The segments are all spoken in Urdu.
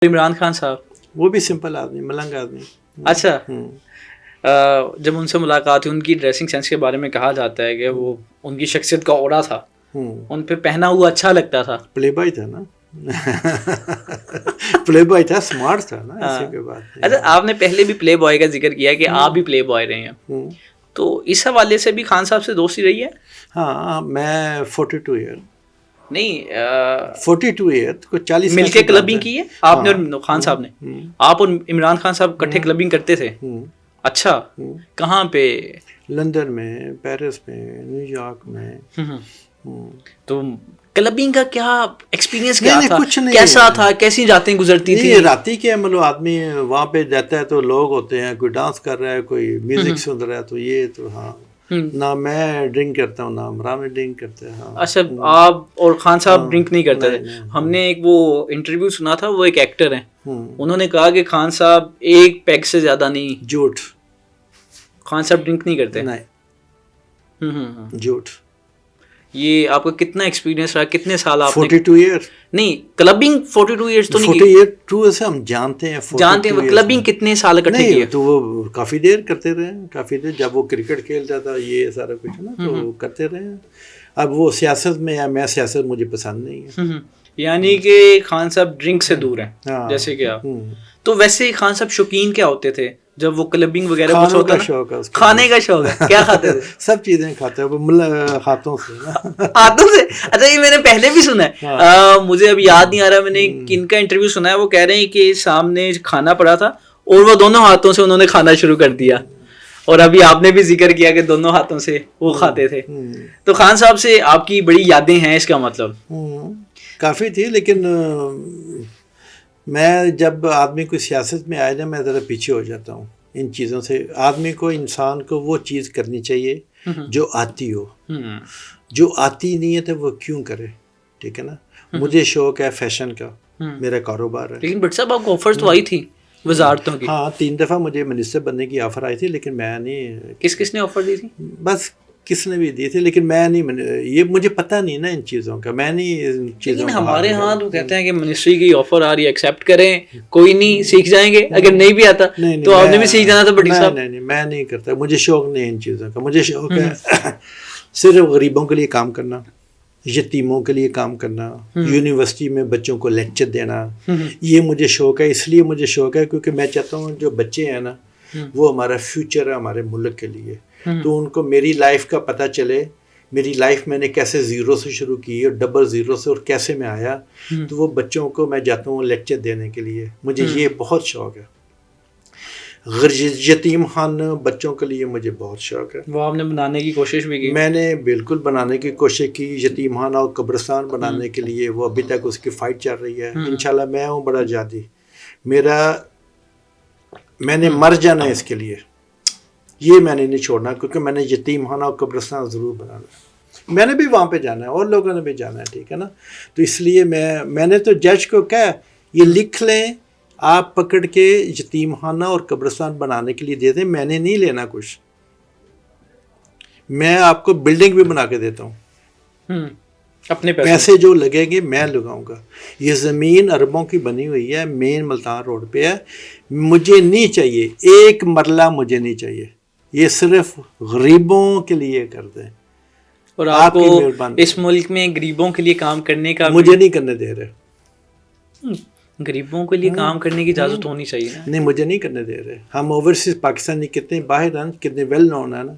عمران خان صاحب وہ بھی سمپل آدمی، ملنگ آدمی. اچھا جب ان سے ملاقات ہوئی ان کی ڈریسنگ سینس کے بارے میں کہا جاتا ہے کہ وہ ان کی شخصیت کا اورا تھا، ان پہ پہنا ہوا اچھا لگتا تھا. پلے بوائے تھا نا پلے بوائے تھا، اسمارٹ تھا نا، ایسی کوئی بات نہیں. اچھا آپ نے پہلے بھی پلے بوائے کا ذکر کیا کہ آپ بھی پلے بوائے رہے ہیں، تو اس حوالے سے بھی خان صاحب سے دوستی رہی ہے؟ ہاں میں 42 ایئر نہیں 42 ایئر کو 40 مل کے کلبنگ کی ہے آپ نے اور خان صاحب نے؟ آپ اور عمران خان صاحب اکٹھے کلبنگ کرتے تھے؟ اچھا کہاں پہ؟ لندن میں، پیرس میں، نیو یارک میں. تو کلبنگ کا کیا ایکسپیرینس کیا تھا؟ کچھ نہیں، کیسا تھا؟ کیسی راتیں گزرتی تھی؟ راتی کے مطلب آدمی وہاں پہ جاتا ہے تو لوگ ہوتے ہیں، کوئی ڈانس کر رہا ہے، کوئی میوزک سن رہا ہے، تو یہ تو ہاں نہ میں ڈرنک کرتا ہوں نہ عمران ڈرنک کرتے ہیں. ہاں اچھا آپ اور خان صاحب ڈرنک نہیں کرتے تھے؟ ہم نے ایک وہ انٹرویو سنا تھا، وہ ایک ایکٹر ہیں، انہوں نے کہا کہ خان صاحب ایک پیگ سے زیادہ نہیں. جھوٹ، خان صاحب ڈرنک نہیں کرتے؟ نہیں جھوٹ. یہ آپ کا کتنا ایکسپیرینس رہا؟ کتنے سال آپ نے؟ 42 ایئر. نہیں کلبنگ 42 ایئرس تو نہیں 42 سے ہم جانتے ہیں. جانتے ہیں کلبنگ کتنے سال اکٹھے کی ہے؟ تو وہ کافی دیر کرتے رہے، کافی دیر. جب وہ کرکٹ کھیلتا تھا یہ سارا کچھ نا تو کرتے رہے. اب وہ سیاست میں یا میں سیاست مجھے پسند نہیں ہے. یعنی کہ خان صاحب ڈرنک سے دور ہیں جیسے کہ آپ. تو ویسے خان صاحب شوقین کیا ہوتے تھے جب وہ کلبنگ وغیرہ کچھ ہوتا ہے؟ کھانے کا شوق ہے. کیا کھاتے تھے؟ سب چیزیں کھاتے ہیں ہاتھوں سے. ہاتھوں سے؟ اچھا یہ میں نے پہلے بھی سنا ہے، مجھے اب یاد نہیں آ رہا میں نے کن کا انٹرویو سنا ہے، وہ کہہ رہے ہیں کہ سامنے کھانا پڑا تھا اور وہ دونوں ہاتھوں سے انہوں نے کھانا شروع کر دیا. اور ابھی آپ نے بھی ذکر کیا کہ دونوں ہاتھوں سے وہ کھاتے تھے. تو خان صاحب سے آپ کی بڑی یادیں ہیں اس کا مطلب؟ کافی تھی، لیکن میں جب آدمی کوئی سیاست میں آئے نا میں ذرا پیچھے ہو جاتا ہوں ان چیزوں سے. آدمی کو، انسان کو وہ چیز کرنی چاہیے جو آتی ہو. جو آتی نہیں ہے تو وہ کیوں کرے؟ ٹھیک ہے نا. مجھے شوق ہے فیشن کا، میرا کاروبار ہے. لیکن بٹ صاحب آپ کو آفرز تو آئی تھی وزارتوں کی؟ ہاں 3 دفعہ مجھے منسٹر بننے کی آفر آئی تھی، لیکن میں نہیں. کس نے آفر دی تھی؟ بس کس نے بھی دی تھی، لیکن میں نہیں. یہ مجھے پتہ نہیں نا ان چیزوں کا، میں نہیں ان چیزوں کا. ہمارے ہاں تو کہتے ہیں کہ منسٹری کی آفر آ رہی ہے ایکسیپٹ کریں، کوئی نہیں سیکھ جائیں گے، اگر نہیں بھی آتا تو آپ نے بھی سیکھ جانا تھا. بٹی صاحب نہیں میں نہیں کرتا، مجھے شوق نہیں ان چیزوں کا. مجھے شوق ہے صرف غریبوں کے لیے کام کرنا، یتیموں کے لیے کام کرنا، یونیورسٹی میں بچوں کو لیکچر دینا. یہ مجھے شوق ہے. اس لیے مجھے شوق ہے کیونکہ میں چاہتا ہوں جو بچے ہیں نا وہ ہمارا فیوچر ہے ہمارے ملک کے لیے. تو ان کو میری لائف کا پتہ چلے، میری لائف میں نے کیسے زیرو سے شروع کی اور ڈبل زیرو سے اور کیسے میں آیا. تو وہ بچوں کو میں جاتا ہوں لیکچر دینے کے لیے. مجھے یہ بہت شوق ہے. یتیم خانہ بچوں کے لیے مجھے بہت شوق ہے. وہ آپ نے بنانے کی کوشش بھی کی؟ میں نے بالکل بنانے کی کوشش کی. یتیم خانہ اور قبرستان بنانے کے لیے وہ ابھی تک اس کی فائٹ چل رہی ہے. انشاءاللہ میں ہوں بڑا جادی، میں نے مر جانا ہے اس کے لیے. یہ میں نے نہیں چھوڑنا، کیونکہ میں نے یتیم خانہ اور قبرستان ضرور بنانا ہے. میں نے بھی وہاں پہ جانا ہے اور لوگوں نے بھی جانا ہے. ٹھیک ہے نا. تو اس لیے میں نے تو جج کو کہا یہ لکھ لیں آپ پکڑ کے یتیم خانہ اور قبرستان بنانے کے لیے دے دیں. میں نے نہیں لینا کچھ، میں آپ کو بلڈنگ بھی بنا کے دیتا ہوں. اپنے پیسے جو لگیں گے میں لگاؤں گا. یہ زمین اربوں کی بنی ہوئی ہے، مین ملتان روڈ پہ ہے. مجھے نہیں چاہیے ایک مرلہ، مجھے نہیں چاہیے. یہ صرف غریبوں کے لیے کر دیں. اور آپ کو اس ملک میں غریبوں کے لیے کام کرنے کا مجھے نہیں کرنے دے رہے. غریبوں کے لیے کام کرنے کی اجازت ہونی چاہیے نا. نہیں مجھے نہیں کرنے دے رہے. ہم اوورسیز پاکستانی کتنے باہر ہیں، کتنے ویل نون ہیں نا.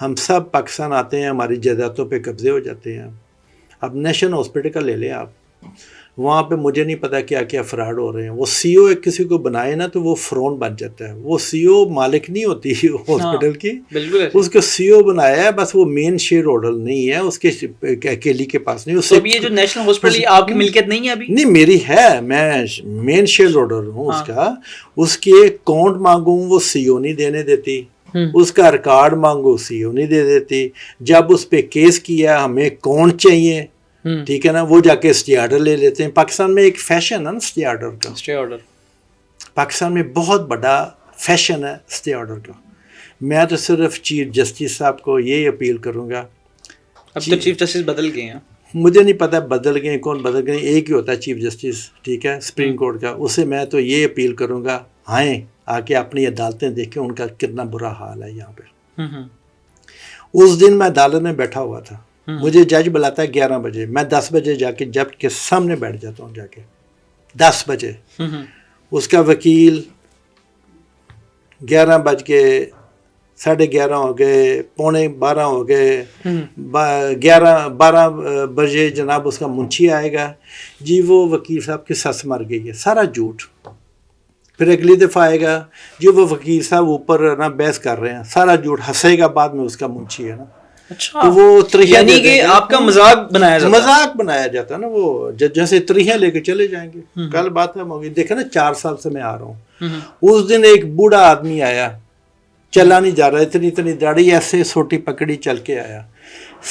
ہم سب پاکستان آتے ہیں، ہماری جائیدادوں پہ قبضے ہو جاتے ہیں. اب نیشنل ہاسپٹل کا لے لیں آپ، وہاں پہ مجھے نہیں پتا کیا کیا فراڈ ہو رہے ہیں. وہ سی او کسی کو بنائے نا تو وہ فرون بن جاتا ہے. وہ سی او مالک نہیں ہوتی ہاسپٹل کی، اس کو سی او بنایا ہے بس. وہ مین شیئر ہولڈر نہیں ہے، اس کے اکیلی کے پاس نہیں. تو یہ جو نیشنل ہاسپٹل آپ کی ملکیت نہیں ہے ابھی؟ نہیں میری ہے، میں مین شیئر ہولڈر ہوں اس کا. اس کے اکاؤنٹ مانگوں وہ سی او نہیں دینے دیتی، اس کا ریکارڈ مانگو سی او نہیں دے دیتی. جب اس پہ کیس کیا ہمیں اکاؤنٹ چاہیے، ٹھیک ہے نا، وہ جا کے اسٹے آرڈر لے لیتے ہیں. پاکستان میں ایک فیشن ہے نا اسٹے آرڈر کا. اسٹے آرڈر پاکستان میں بہت بڑا فیشن ہے اسٹے آرڈر کا. میں تو صرف چیف جسٹس صاحب کو یہی اپیل کروں گا. اب تو چیف جسٹس بدل گئے ہیں. مجھے نہیں پتا بدل گئے کون بدل گئے, ایک ہی ہوتا ہے چیف جسٹس, ٹھیک ہے, سپریم کورٹ کا. اس سے میں تو یہ اپیل کروں گا, آئیں آ کے اپنی عدالتیں دیکھیں ان کا کتنا برا حال ہے یہاں پہ. اس دن میں عدالت میں بیٹھا ہوا تھا, مجھے جج بلاتا ہے 11 بجے, میں 10 بجے جا کے جج کے سامنے بیٹھ جاتا ہوں جا کے 10 بجے. اس کا وکیل 11 بج کے 11:30 ہو گئے, 11:45 ہو گئے, 12 بجے جناب اس کا منشی آئے گا, جی وہ وکیل صاحب کی سس مر گئی ہے, سارا جھوٹ. پھر اگلی دفعہ آئے گا, جی وہ وکیل صاحب اوپر نا بحث کر رہے ہیں, سارا جھوٹ. ہنسے گا بعد میں اس کا منشی ہے نا. اچھا, تو وہ تریحیاں یعنی کہ آپ کا مذاق بنایا جاتا ہے, مذاق بنایا جاتا ہے نا, وہ ججوں سے تریحیاں لے کے چلے جائیں گے. کل بات ہوگی, دیکھا نا 4 سال سے میں آ رہا ہوں. اس دن ایک بوڑھا آدمی آیا, چلا نہیں جا رہا, اتنی داڑھی ایسے سوٹی پکڑی چل کے آیا.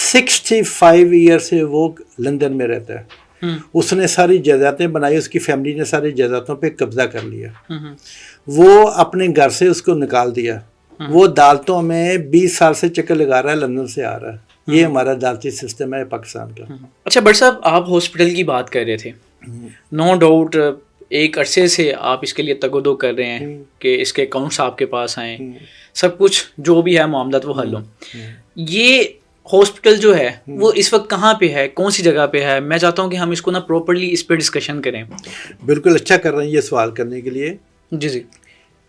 65 ایئر سے وہ لندن میں رہتا ہے. اس نے ساری جائیدادیں بنائی, اس کی فیملی نے ساری جائیدادوں پہ قبضہ کر لیا. وہ اپنے گھر سے اس کو نکال دیا. وہ عدالتوں میں 20 سال سے چکر لگا رہا ہے, لندن سے آ رہا ہے. یہ ہمارا عدالتی سسٹم ہے پاکستان کا. اچھا بٹ صاحب, آپ ہاسپٹل کی بات کر رہے تھے, نو ڈاؤٹ ایک عرصے سے آپ اس کے لیے تگ و دو کر رہے ہیں کہ اس کے اکاؤنٹس آپ کے پاس آئیں, سب کچھ جو بھی ہے معاملات وہ حل ہوں. یہ ہاسپٹل جو ہے وہ اس وقت کہاں پہ ہے, کون سی جگہ پہ ہے؟ میں چاہتا ہوں کہ ہم اس کو نا پراپرلی اس پہ ڈسکشن کریں. بالکل اچھا کر رہے ہیں یہ سوال کرنے کے لیے. جی.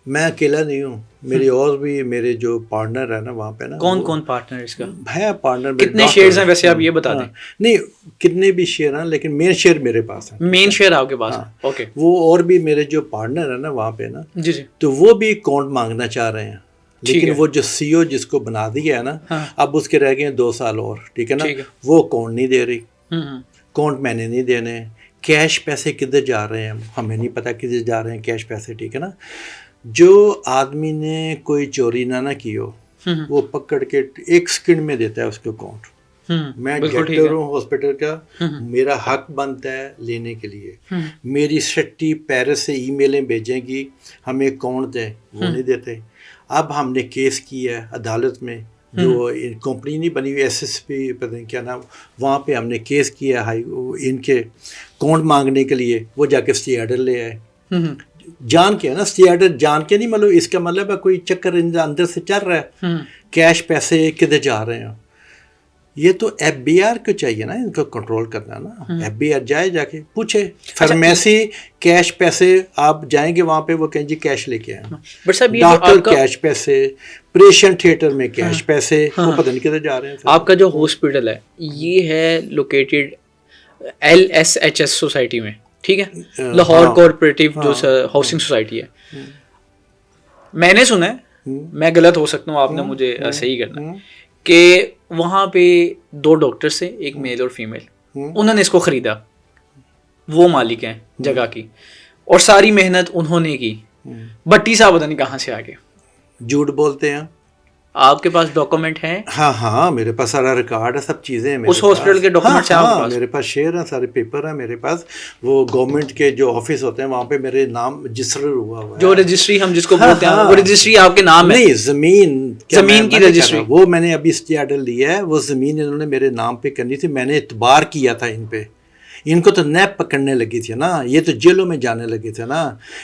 میں اکیلا نہیں ہوں, میری اور بھی میرے جو پارٹنر ہے نا وہاں پہ نا. کون پارٹنر اس کا ہے؟ پارٹنر کتنے شیئرز ہیں ویسے آپ یہ بتا دیں. نہیں کتنے بھی شیئر ہیں, لیکن مین شیئر میرے پاس ہے. مین شیئر آپ کے پاس ہے, اوکے. وہ اور بھی میرے جو پارٹنر ہے نا وہاں پہ نا, جی تو وہ بھی اکاؤنٹ مانگنا چاہ رہے ہیں, لیکن وہ جو سی او جس کو بنا دیا ہے نا, اب اس کے رہ گئے 2 سال اور, ٹھیک ہے نا, وہ اکاؤنٹ نہیں دے رہی. اکاؤنٹ میں نے نہیں دینے. کیش پیسے کدھر جا رہے ہیں ہمیں نہیں پتا کدھر جا رہے ہیں کیش پیسے, ٹھیک ہے نا. جو آدمی نے کوئی چوری نہ کی ہو وہ پکڑ کے 1 سیکنڈ میں دیتا ہے اس کو اکاؤنٹ. میں ڈائریکٹر ہوں ہاسپٹل کا, میرا حق بنتا ہے لینے کے لیے. میری سٹی پیرس سے ای میلیں بھیجیں گی ہمیں اکاؤنٹ دیں, وہ نہیں دیتے. اب ہم نے کیس کیا ہے عدالت میں, جو کمپنی نہیں بنی ہوئی ایس ایس پی پتہ نہیں کیا نام, وہاں پہ ہم نے کیس کیا ہے ان کے اکاؤنٹ مانگنے کے لیے. وہ جا کے اسٹے آرڈر لے آئے, جان کے نا, اسٹے آرڈر جان کے نہیں, مطلب اس کا مطلب ہے کوئی چکر اندر سے چل رہا ہے. کیش پیسے کدھر جا رہے ہیں, یہ تو ایف بی آر کو چاہیے نا ان کو کنٹرول کرنا نا. ایف بی آر جائے جا کے پوچھے, فارمیسی کیش پیسے آپ جائیں گے وہاں پہ وہ کہیں جی کیش لے کے آئیں. ڈاکٹر کیش پیسے, آپریشن تھیٹر میں کیش پیسے, وہ پتہ نہیں کدھر جا رہے ہیں. آپ کا جو ہاسپٹل ہے یہ ہے لوکیٹڈ LSHS سوسائٹی میں, ٹھیک ہے, لاہور کوآپریٹیو جو ہاؤسنگ سوسائٹی ہے. میں نے سنا ہے, میں غلط ہو سکتا ہوں, آپ نے مجھے صحیح کرنا, کہ وہاں پہ 2 ڈاکٹرس ہیں, ایک میل اور فیمیل, انہوں نے اس کو خریدا, وہ مالک ہیں جگہ کی, اور ساری محنت انہوں نے کی. بٹی صاحب پتہ نہیں کہاں سے آگے جھوٹ بولتے ہیں. آپ کے پاس ڈاکومنٹ ہیں؟ ہاں میرے پاس سارا ریکارڈ ہے, سب چیزیں ہیں. اس ہاسپٹل کے ڈاکومنٹس ہیں آپ کے پاس؟ میرے پاس شیئر ہیں, سارے پیپر ہیں میرے پاس. وہ گورنمنٹ کے جو آفس ہوتے ہیں وہاں پہ میرے نام رجسٹر ہوا ہے. جو رجسٹری ہم جس کو بولتے ہیں, وہ رجسٹری آپ کے نام ہے؟ نہیں, زمین کی رجسٹری. وہ میں نے ابھی اسٹے آرڈر لیا ہے, وہ زمین انہوں نے میرے نام پہ کرنی تھی. میں نے اعتبار کیا تھا ان پہ, ان کو تو نیب پکڑنے لگی تھی نا, یہ تو جیلوں میں جانے لگے تھے نا.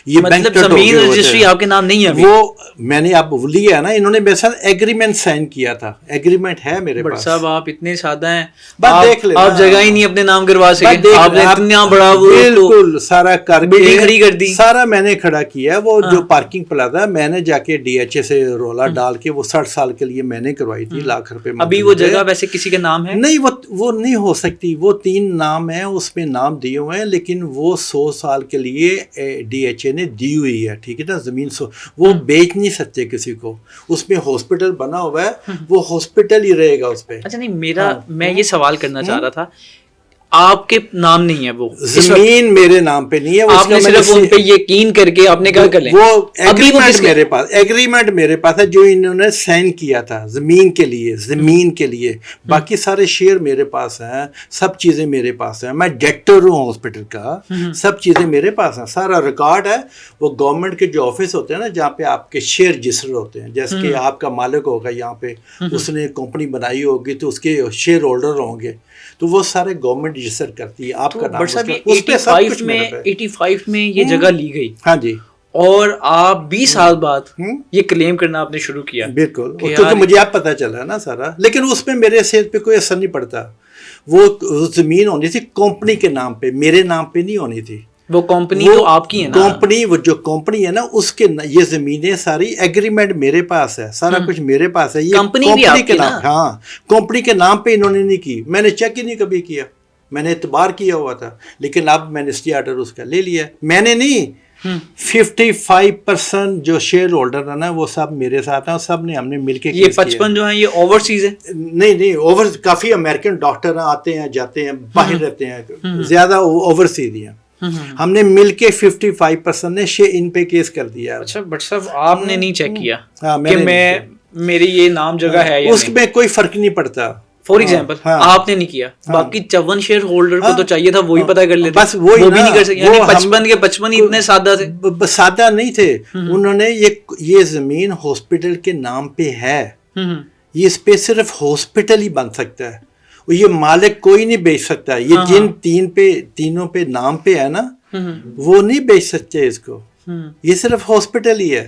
یہ مطلب زمین رجسٹری آپ کے نام نہیں ہے؟ وہ میں نے اب لیا ہے نا, انہوں نے میرے ساتھ ایگریمنٹ سائن کیا تھا, ایگریمنٹ ہے میرے پاس. صاحب آپ اتنے سادہ ہیں, دیکھ لیں آپ جگہ ہی نہیں اپنے نام کروا سکے, آپ نے اتنا بڑا بالکل سارا کر کے کھڑی کر دی. سارا میں نے کھڑا کیا. وہ جو پارکنگ پلازا میں نے جا کے DHA سے رولا ڈال کے وہ 60 سال کے لیے میں نے کروائی تھی, لاکھ روپے. ابھی وہ جگہ ویسے کسی کے نام ہے نہیں, وہ نہیں ہو سکتی. وہ 3 نام ہیں, اس میں نام دیے ہوئے ہیں, لیکن وہ 100 سال کے لیے DHA نے دی ہوئی ہے, ٹھیک ہے نا, زمین. وہ بیچ نہیں سکتے کسی کو. اس میں ہاسپٹل بنا ہوا ہے, وہ ہاسپٹل ہی رہے گا اس پہ. اچھا نہیں, میں یہ سوال کرنا چاہ رہا تھا, آپ کے نام نہیں ہے وہ زمین میرے نام پہ نہیں ہے, آپ نے صرف ان پہ یقین کر کے آپ نے کہا کر لیں. وہ ایگریمنٹ میرے پاس ہے جو انہوں نے سائن کیا تھا زمین کے لیے. باقی سارے شیئر میرے پاس ہیں, سب چیزیں میرے پاس ہیں, میں ڈائریکٹر ہوں ہاسپٹل کا, سب چیزیں میرے پاس ہیں, سارا ریکارڈ ہے. وہ گورنمنٹ کے جو آفس ہوتے ہیں نا جہاں پہ آپ کے شیئر رجسٹر ہوتے ہیں, جیسے کہ آپ کا مالک ہوگا یہاں پہ, اس نے کمپنی بنائی ہوگی تو اس کے شیئر ہولڈر ہوں گے, تو وہ سارے گورنمنٹ رجسٹر کرتی ہے. آپ کا نام اس پہ سب کچھ میرا ہے. 85 میں یہ جگہ لی گئی. ہاں جی. اور آپ 20 سال بعد یہ کلیم کرنا آپ نے شروع کیا. بالکل, کیونکہ مجھے اب پتہ چلا نا سارا, لیکن اس میں میرے صحت پہ کوئی اثر نہیں پڑتا. وہ زمین ہونی تھی کمپنی کے نام پہ, میرے نام پہ نہیں ہونی تھی. وہ کمپنی تو آپ کی ہے نا. کمپنی, وہ جو کمپنی ہے نا اس کے یہ زمینیں ساری ایگریمنٹ میرے پاس ہے, سارا کچھ میرے پاس ہے. یہ کمپنی کے نام, ہاں کمپنی کے نام پہ انہوں نے نہیں کی. میں نے چیک ہی نہیں کبھی کیا, میں نے اعتبار کیا ہوا تھا, لیکن اب میں نے اسٹے آرڈر اس کا لے لیا. میں نے نہیں, 55% جو شیئر ہولڈر ہے نا وہ سب میرے ساتھ ہیں, سب نے ہم نے مل کے. یہ 55 جو ہیں یہ اوورسیز ہے؟ نہیں, اوور کافی امریکن ڈاکٹر آتے ہیں جاتے ہیں, باہر رہتے ہیں, زیادہ اوورسیز ہی ہیں. ہم نے مل کے 55% نے ان پہ کیس کر دیا. اچھا بٹ صاحب آپ نے نہیں چیک کیا کہ میری یہ نام جگہ ہے یا اس میں کوئی فرق نہیں پڑتا. فور ایگزامپل آپ نے نہیں کیا, باقی 54 شیئر ہولڈر کو تو چاہیے تھا وہی پتہ کر لیتے, بس وہ بھی نہیں کر سکے. یعنی 55 کے 55 اتنے سادہ تھے. سادہ نہیں تھے. انہوں نے یہ زمین ہاسپٹل کے نام پہ ہے, یہ اس پہ صرف ہاسپٹل ہی بن سکتا ہے, یہ مالک کوئی نہیں بیچ سکتا. یہ جن تینوں پہ نام پہ ہے نا وہ نہیں بیچ سکتے اس کو, یہ صرف ہاسپٹل ہی ہے.